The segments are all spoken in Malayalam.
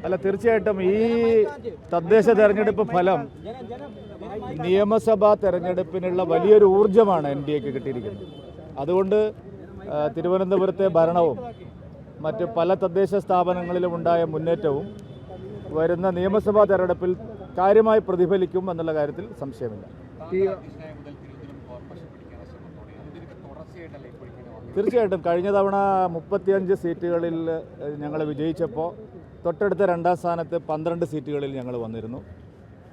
അല്ല, തീർച്ചയായിട്ടും ഈ തദ്ദേശ തെരഞ്ഞെടുപ്പ് ഫലം നിയമസഭാ തെരഞ്ഞെടുപ്പിനുള്ള വലിയൊരു ഊർജ്ജമാണ് NDAക്ക് കിട്ടിയിരിക്കുന്നത്. അതുകൊണ്ട് തിരുവനന്തപുരത്തെ ഭരണവും മറ്റ് പല തദ്ദേശ സ്ഥാപനങ്ങളിലും ഉണ്ടായ മുന്നേറ്റവും വരുന്ന നിയമസഭാ തെരഞ്ഞെടുപ്പിൽ കാര്യമായി പ്രതിഫലിക്കും എന്നുള്ള കാര്യത്തിൽ സംശയമില്ല. തീർച്ചയായിട്ടും കഴിഞ്ഞ തവണ 35 സീറ്റുകളിൽ ഞങ്ങൾ വിജയിച്ചപ്പോൾ തൊട്ടടുത്ത രണ്ടാം സ്ഥാനത്ത് 12 സീറ്റുകളിൽ ഞങ്ങൾ വന്നിരുന്നു.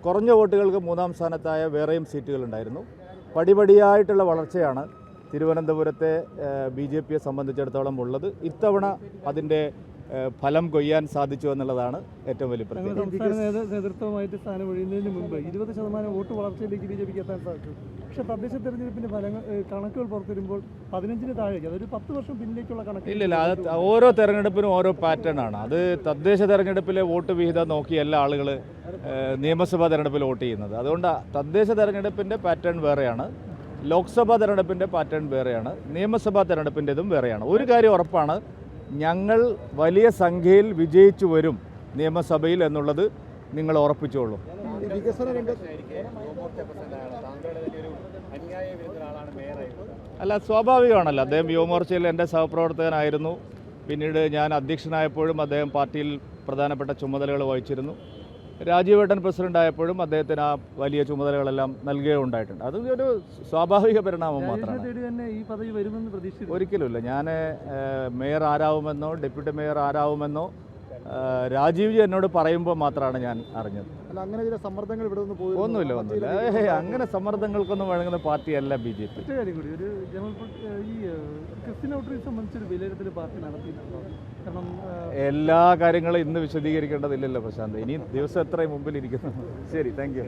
കുറഞ്ഞ വോട്ടുകൾക്ക് മൂന്നാം സ്ഥാനത്തായ വേറെയും സീറ്റുകളുണ്ടായിരുന്നു. പടിപടിയായിട്ടുള്ള വളർച്ചയാണ് തിരുവനന്തപുരത്തെ BJPയെ സംബന്ധിച്ചിടത്തോളം ഉള്ളത്. ഇത്തവണ അതിൻ്റെ ഫലം കൊയ്യാൻ സാധിച്ചു എന്നുള്ളതാണ് ഏറ്റവും വലിയ പ്രത്യേകത. നേതൃത്വമായിട്ട് സ്ഥാനം ഒഴിയുന്നതിന് മുമ്പ് 20% വോട്ട് വളർച്ചയിലേക്ക് BJPക്ക് എത്താൻ സാധിച്ചു. പക്ഷേ തദ്ദേശ തെരഞ്ഞെടുപ്പിന്റെ കണക്കുകൾ പുറത്തുവരുമ്പോൾ 15-ന് താഴേക്ക്, അതൊരു 10 വർഷം പിന്നിലേക്കുള്ള കണക്ക്. ഇല്ല, അത് ഓരോ തെരഞ്ഞെടുപ്പിനും ഓരോ പാറ്റേൺ ആണ്. അത് തദ്ദേശ തെരഞ്ഞെടുപ്പിലെ വോട്ട് വിഹിതം നോക്കിയല്ല ആളുകൾ നിയമസഭാ തെരഞ്ഞെടുപ്പിൽ വോട്ട് ചെയ്യുന്നത്. അതുകൊണ്ട് തദ്ദേശ തെരഞ്ഞെടുപ്പിൻ്റെ പാറ്റേൺ വേറെയാണ്, ലോക്സഭാ തെരഞ്ഞെടുപ്പിൻ്റെ പാറ്റേൺ വേറെയാണ്, നിയമസഭാ തെരഞ്ഞെടുപ്പിൻ്റെതും വേറെയാണ്. ഒരു കാര്യം ഉറപ്പാണ്, ഞങ്ങൾ വലിയ സംഖ്യയിൽ വിജയിച്ചു വരും നിയമസഭയിൽ എന്നുള്ളത് നിങ്ങൾ ഉറപ്പിച്ചോളൂ. അല്ല, സ്വാഭാവികമാണല്ലോ. അദ്ദേഹം യുവമോർച്ചയിൽ എൻ്റെ സഹപ്രവർത്തകനായിരുന്നു. പിന്നീട് ഞാൻ അധ്യക്ഷനായപ്പോഴും അദ്ദേഹം പാർട്ടിയിൽ പ്രധാനപ്പെട്ട ചുമതലകൾ വഹിച്ചിരുന്നു. രാജീവേട്ടൻ പ്രസിഡന്റ് ആയപ്പോഴും അദ്ദേഹത്തിന് ആ വലിയ ചുമതലകളെല്ലാം നൽകുകയുണ്ടായിട്ടുണ്ട്. അത് ഒരു സ്വാഭാവിക പരിണാമം മാത്രമാണ്. ഒരിക്കലുമില്ല. ഞാൻ മേയർ ആരാവുമെന്നോ ഡെപ്യൂട്ടി മേയർ ആരാവുമെന്നോ രാജീവ് ജി എന്നോട് പറയുമ്പോൾ മാത്രമാണ് ഞാൻ അറിഞ്ഞത്. ഒന്നുമില്ല. അങ്ങനെ സമ്മർദ്ദങ്ങൾക്കൊന്നും വഴങ്ങുന്ന പാർട്ടിയല്ല BJP. എല്ലാ കാര്യങ്ങളും ഇന്ന് വിശദീകരിക്കേണ്ടതില്ലല്ലോ പ്രശാന്ത്. ഇനി ദിവസം എത്രയും മുമ്പിൽ ഇരിക്കുന്നു. ശരി, താങ്ക് യു.